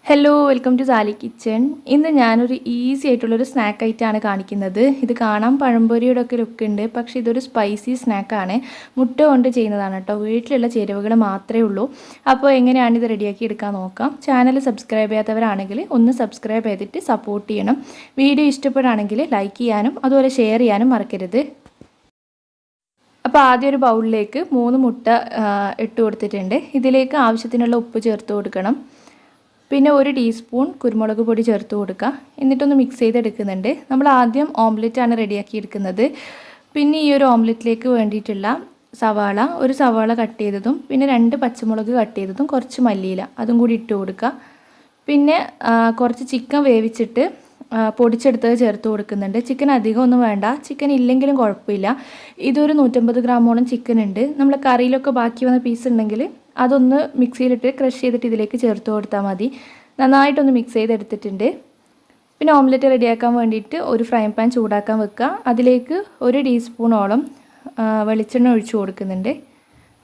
Hello welcome to Sally kitchen. ഇന്ന് ഞാനൊരു easy ആയിട്ടുള്ളൊരു സ്നാക്ക് ആയിട്ടാണ് കാണിക്കുന്നത്. ഇത് കാണാൻ പഴംപൊരിയുടെ ഒക്കെ ലുക്ക് ഉണ്ട്, പക്ഷേ ഇതൊരു സ്പൈസി സ്നാക്കാണ്. മുട്ട കൊണ്ട് ചെയ്യുന്നതാണ് കേട്ടോ. വീട്ടിലുള്ള ചേരുവകൾ മാത്രമേ ഉള്ളൂ. അപ്പോൾ എങ്ങനെയാണ് ഇത് റെഡിയാക്കി എടുക്കാൻ നോക്കാം. ചാനൽ സബ്സ്ക്രൈബ് ചെയ്യാത്തവരാണെങ്കിൽ ഒന്ന് സബ്സ്ക്രൈബ് ചെയ്തിട്ട് സപ്പോർട്ട് ചെയ്യണം. വീഡിയോ ഇഷ്ടപ്പെടുകയാണെങ്കിൽ ലൈക്ക് ചെയ്യാനും അതുപോലെ ഷെയർ ചെയ്യാനും മറക്കരുത്. അപ്പോൾ ആദ്യം ഒരു ബൗളിലേക്ക് 3 മുട്ട ഇട്ട് കൊടുത്തിട്ടുണ്ട്. ഇതിലേക്ക് ആവശ്യത്തിനുള്ള ഉപ്പ് ചേർത്ത് കൊടുക്കണം. പിന്നെ 1 ടീസ്പൂൺ കുരുമുളക് പൊടി ചേർത്ത് കൊടുക്കുക. എന്നിട്ടൊന്ന് മിക്സ് ചെയ്തെടുക്കുന്നുണ്ട്. നമ്മൾ ആദ്യം ഓംലെറ്റാണ് റെഡിയാക്കി എടുക്കുന്നത്. പിന്നെ ഈ ഒരു ഓംലെറ്റിലേക്ക് വേണ്ടിയിട്ടുള്ള ഒരു സവാള കട്ട് ചെയ്തതും പിന്നെ 2 പച്ചമുളക് കട്ട് ചെയ്തതും കുറച്ച് മല്ലിയില അതും കൂടി ഇട്ട് കൊടുക്കുക. പിന്നെ കുറച്ച് ചിക്കൻ വേവിച്ചിട്ട് പൊടിച്ചെടുത്തത് ചേർത്ത് കൊടുക്കുന്നുണ്ട്. ചിക്കൻ അധികം ഒന്നും വേണ്ട, ചിക്കൻ ഇല്ലെങ്കിലും കുഴപ്പമില്ല. ഇതൊരു 150 ഗ്രാമോളം ചിക്കൻ ഉണ്ട്. നമ്മൾ കറിയിലൊക്കെ ബാക്കി വന്ന പീസ് ഉണ്ടെങ്കിൽ അതൊന്ന് മിക്സിയിലിട്ട് ക്രഷ് ചെയ്തിട്ട് ഇതിലേക്ക് ചേർത്ത് കൊടുത്താൽ മതി. നന്നായിട്ടൊന്ന് മിക്സ് ചെയ്തെടുത്തിട്ടുണ്ട്. പിന്നെ ഓംലെറ്റ് റെഡിയാക്കാൻ വേണ്ടിയിട്ട് ഒരു ഫ്രൈ പാൻ ചൂടാക്കാൻ വെക്കുക. അതിലേക്ക് 1 ടീസ്പൂണോളം വെളിച്ചെണ്ണ ഒഴിച്ചു കൊടുക്കുന്നുണ്ട്.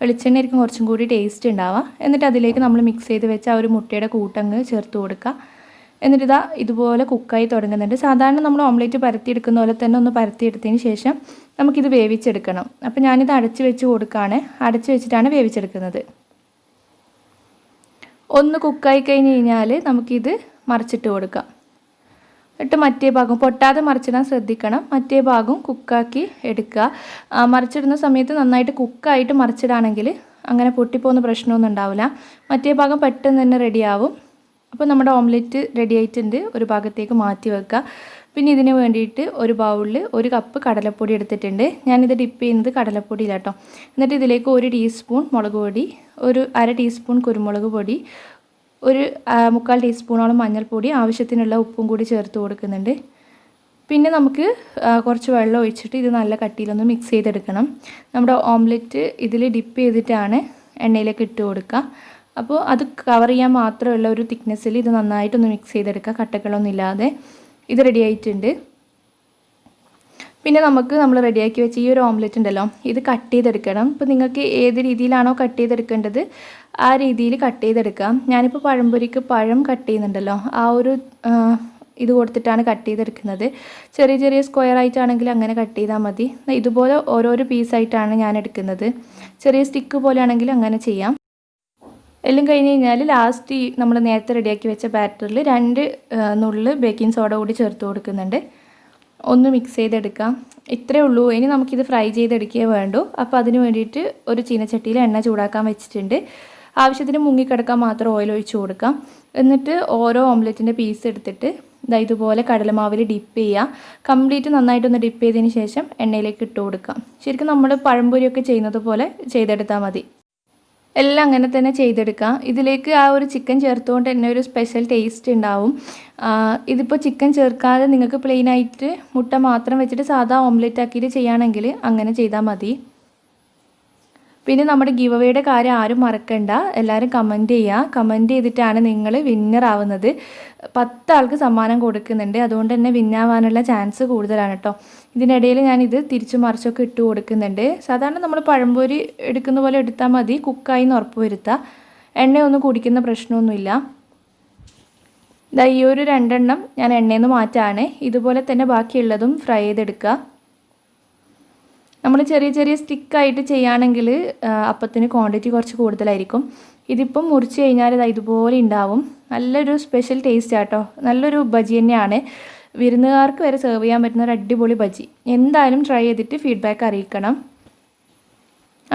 വെളിച്ചെണ്ണ ആയിരിക്കും കുറച്ചും കൂടി ടേസ്റ്റ് ഉണ്ടാവുക. എന്നിട്ട് അതിലേക്ക് നമ്മൾ മിക്സ് ചെയ്ത് വെച്ച ആ ഒരു മുട്ടയുടെ കൂട്ടങ്ങ് ചേർത്ത് കൊടുക്കുക. എന്നിട്ട് ഇതുപോലെ കുക്കായി തുടങ്ങുന്നുണ്ട്. സാധാരണ നമ്മൾ ഓംലെറ്റ് പരത്തിയെടുക്കുന്ന പോലെ തന്നെ ഒന്ന് പരത്തിയെടുത്തതിന് ശേഷം നമുക്കിത് വേവിച്ചെടുക്കണം. അപ്പോൾ ഞാനിത് അടച്ച് വെച്ച് കൊടുക്കുകയാണ്. അടച്ച് വെച്ചിട്ടാണ് വേവിച്ചെടുക്കുന്നത്. ഒന്ന് കുക്കായി കഴിഞ്ഞ് കഴിഞ്ഞാൽ നമുക്കിത് മറിച്ചിട്ട് കൊടുക്കാം. എന്നിട്ട് മറ്റേ ഭാഗം പൊട്ടാതെ മറിച്ചിടാൻ ശ്രദ്ധിക്കണം. മറ്റേ ഭാഗം കുക്കാക്കി എടുക്കുക. മറിച്ചിടുന്ന സമയത്ത് നന്നായിട്ട് കുക്കായിട്ട് മറിച്ചിടാണെങ്കിൽ അങ്ങനെ പൊട്ടിപ്പോകുന്ന പ്രശ്നമൊന്നും ഉണ്ടാവില്ല. മറ്റേ ഭാഗം പെട്ടെന്ന് തന്നെ റെഡിയാവും. അപ്പോൾ നമ്മുടെ ഓംലെറ്റ് റെഡി ആയിട്ടുണ്ട്. ഒരു ഭാഗത്തേക്ക് മാറ്റി വെക്കുക. പിന്നെ ഇതിന് വേണ്ടിയിട്ട് ഒരു ബൗളിൽ 1 കപ്പ് കടലപ്പൊടി എടുത്തിട്ടുണ്ട്. ഞാനിത് ഡിപ്പ് ചെയ്യുന്നത് കടലപ്പൊടിയിലാട്ടോ. എന്നിട്ട് ഇതിലേക്ക് 1 ടീസ്പൂൺ മുളക് പൊടി, ഒരു 1/2 ടീസ്പൂൺ കുരുമുളക് പൊടി, ഒരു 3/4 ടീസ്പൂണോളം മഞ്ഞൾപ്പൊടി, ആവശ്യത്തിനുള്ള ഉപ്പും കൂടി ചേർത്ത് കൊടുക്കുന്നുണ്ട്. പിന്നെ നമുക്ക് കുറച്ച് വെള്ളം ഒഴിച്ചിട്ട് ഇത് നല്ല കട്ടിയിലൊന്ന് മിക്സ് ചെയ്തെടുക്കണം. നമ്മുടെ ഓംലെറ്റ് ഇതിൽ ഡിപ്പ് ചെയ്തിട്ടാണ് എണ്ണയിലേക്ക് ഇട്ട് കൊടുക്കുക. അപ്പോൾ അത് കവർ ചെയ്യാൻ മാത്രമുള്ള ഒരു തിക്നെസ്സിൽ ഇത് നന്നായിട്ടൊന്ന് മിക്സ് ചെയ്തെടുക്കുക, കട്ടകളൊന്നും ഇല്ലാതെ. ഇത് റെഡി ആയിട്ടുണ്ട്. പിന്നെ നമ്മൾ റെഡിയാക്കി വെച്ച ഈ ഒരു ഓംലെറ്റ് ഉണ്ടല്ലോ, ഇത് കട്ട് ചെയ്തെടുക്കണം. ഇപ്പോൾ നിങ്ങൾക്ക് ഏത് രീതിയിലാണോ കട്ട് ചെയ്തെടുക്കേണ്ടത് ആ രീതിയിൽ കട്ട് ചെയ്തെടുക്കാം. ഞാനിപ്പോൾ പഴംപൊരിക്ക് പഴം കട്ട് ചെയ്യുന്നുണ്ടല്ലോ, ആ ഒരു ഇത് കൊടുത്തിട്ടാണ് കട്ട് ചെയ്തെടുക്കുന്നത്. ചെറിയ ചെറിയ സ്ക്വയർ ആയിട്ടാണെങ്കിൽ അങ്ങനെ കട്ട് ചെയ്താൽ മതി. ഇതുപോലെ ഓരോരോ പീസായിട്ടാണ് ഞാൻ എടുക്കുന്നത്. ചെറിയ സ്റ്റിക്ക് പോലെയാണെങ്കിൽ അങ്ങനെ ചെയ്യാം. എല്ലാം കഴിഞ്ഞ് കഴിഞ്ഞാൽ ലാസ്റ്റ് നമ്മൾ നേരത്തെ റെഡിയാക്കി വെച്ച ബാറ്ററിൽ 2 നുള്ള് ബേക്കിംഗ് സോഡ കൂടി ചേർത്ത് കൊടുക്കുന്നുണ്ട്. ഒന്ന് മിക്സ് ചെയ്തെടുക്കാം. ഇത്രയേ ഉള്ളൂ. ഇനി നമുക്കിത് ഫ്രൈ ചെയ്തെടുക്കുകയേ വേണ്ടൂ. അപ്പോൾ അതിന് വേണ്ടിയിട്ട് ഒരു ചീനച്ചട്ടിയിൽ എണ്ണ ചൂടാക്കാൻ വെച്ചിട്ടുണ്ട്. ആവശ്യത്തിന് മുങ്ങിക്കിടക്കാൻ മാത്രം ഓയിൽ ഒഴിച്ച് കൊടുക്കാം. എന്നിട്ട് ഓരോ ഓംലെറ്റിൻ്റെ പീസ് എടുത്തിട്ട് ഇതുപോലെ കടലമാവിൽ ഡിപ്പ് ചെയ്യുക. കംപ്ലീറ്റ് നന്നായിട്ടൊന്ന് ഡിപ്പ് ചെയ്തതിന് ശേഷം എണ്ണയിലേക്ക് ഇട്ട് കൊടുക്കാം. ശരിക്കും നമ്മൾ പഴംപൊരിയൊക്കെ ചെയ്യുന്നത് പോലെ ചെയ്തെടുത്താൽ മതി. എല്ലാം അങ്ങനെ തന്നെ ചെയ്തെടുക്കാം. ഇതിലേക്ക് ആ ഒരു ചിക്കൻ ചേർത്തുകൊണ്ട് തന്നെ ഒരു സ്പെഷ്യൽ ടേസ്റ്റ് ഉണ്ടാവും. ഇതിപ്പോൾ ചിക്കൻ ചേർക്കാതെ നിങ്ങൾക്ക് പ്ലെയിനായിട്ട് മുട്ട മാത്രം വെച്ചിട്ട് സാധാ ഓംലെറ്റ് ആക്കിയിട്ട് ചെയ്യുകയാണെങ്കിൽ അങ്ങനെ ചെയ്താൽ മതി. പിന്നെ നമ്മുടെ ഗിവ് അവേയുടെ കാര്യം ആരും മറക്കണ്ട. എല്ലാവരും കമൻറ്റ് ചെയ്യുക. കമൻറ്റ് ചെയ്തിട്ടാണ് നിങ്ങൾ വിന്നർ ആവുന്നത്. 10 ആൾക്ക് സമ്മാനം കൊടുക്കുന്നുണ്ട്. അതുകൊണ്ട് തന്നെ വിന്നാവാനുള്ള ചാൻസ് കൂടുതലാണ് കേട്ടോ. ഇതിനിടയിൽ ഞാനിത് തിരിച്ചു മറിച്ചൊക്കെ ഇട്ട് കൊടുക്കുന്നുണ്ട്. സാധാരണ നമ്മൾ പഴംപൊരി എടുക്കുന്ന പോലെ എടുത്താൽ മതി. കുക്കായി എന്ന് ഉറപ്പ് വരുത്തുക. എണ്ണയൊന്നും കുടിക്കുന്ന പ്രശ്നമൊന്നുമില്ല. ഈ ഒരു 2 എണ്ണം ഞാൻ എണ്ണയിൽ നിന്ന് മാറ്റാണ്. ഇതുപോലെ തന്നെ ബാക്കിയുള്ളതും ഫ്രൈ ചെയ്തെടുക്കുക. നമ്മൾ ചെറിയ ചെറിയ സ്റ്റിക്കായിട്ട് ചെയ്യുകയാണെങ്കിൽ അപ്പത്തിന് ക്വാണ്ടിറ്റി കുറച്ച് കൂടുതലായിരിക്കും. ഇതിപ്പം മുറിച്ച് കഴിഞ്ഞാൽ ഇതുപോലെ ഉണ്ടാവും. നല്ലൊരു സ്പെഷ്യൽ ടേസ്റ്റ് ആട്ടോ. നല്ലൊരു ബജി തന്നെയാണ്. വിരുന്നുകാർക്ക് വരെ സെർവ് ചെയ്യാൻ പറ്റുന്ന ഒരു അടിപൊളി ബജി. എന്തായാലും ട്രൈ ചെയ്തിട്ട് ഫീഡ്ബാക്ക് അറിയിക്കണം.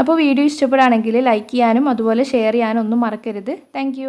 അപ്പോൾ വീഡിയോ ഇഷ്ടപ്പെടുകയാണെങ്കിൽ ലൈക്ക് ചെയ്യാനും അതുപോലെ ഷെയർ ചെയ്യാനും ഒന്നും മറക്കരുത്. താങ്ക്